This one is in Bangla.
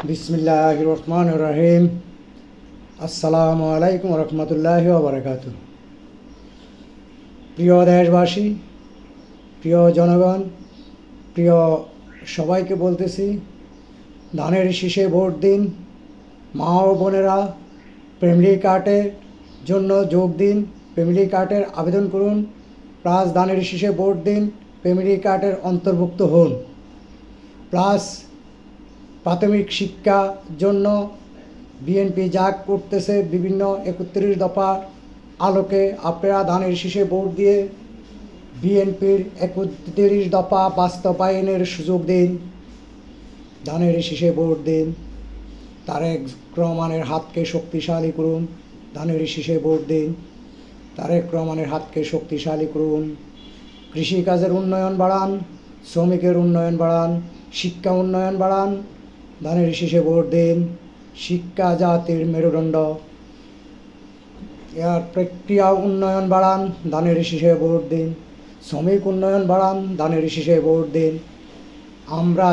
বিসমিল্লাহির রহমানির রহিম। আসসালামু আলাইকুম রহমতুল্লাহি ওয়া বারাকাতুহু। প্রিয় দেশবাসী, প্রিয় জনগণ, প্রিয় সবাইকে বলতেছি, ধানের শীষে ভোট দিন। মা ও বোনেরা, ফ্যামিলি কার্ডের জন্য যোগ দিন, ফ্যামিলি কার্ডের আবেদন করুন, প্লাস ধানের শীষে ভোট দিন, ফ্যামিলি কার্ডের অন্তর্ভুক্ত হন। প্লাস প্রাথমিক শিক্ষার জন্য বিএনপি যা করতেছে বিভিন্ন 31 দফার আলোকে আপনারা ধানের শীষে ভোট দিয়ে বিএনপির 31 দফা বাস্তবায়নের সুযোগ দিন। ধানের শীষে ভোট দিন। তারেক রহমানের হাতকে শক্তিশালী করুন। ধানের শীষে ভোট দিন। তারেক রহমানের হাতকে শক্তিশালী করুন। কৃষিকাজের উন্নয়ন বাড়ান, শ্রমিকের উন্নয়ন বাড়ান, শিক্ষা উন্নয়ন বাড়ান। ধানের শীষে ভোট দিন। শিক্ষা জাতির মেরুদণ্ড। এর প্রক্রিয়া উন্নয়ন বাড়ান, ধানের শীষে ভোট দিন। শ্রমিক উন্নয়ন বাড়ান, ধানের শীষে ভোট দিন। আমরা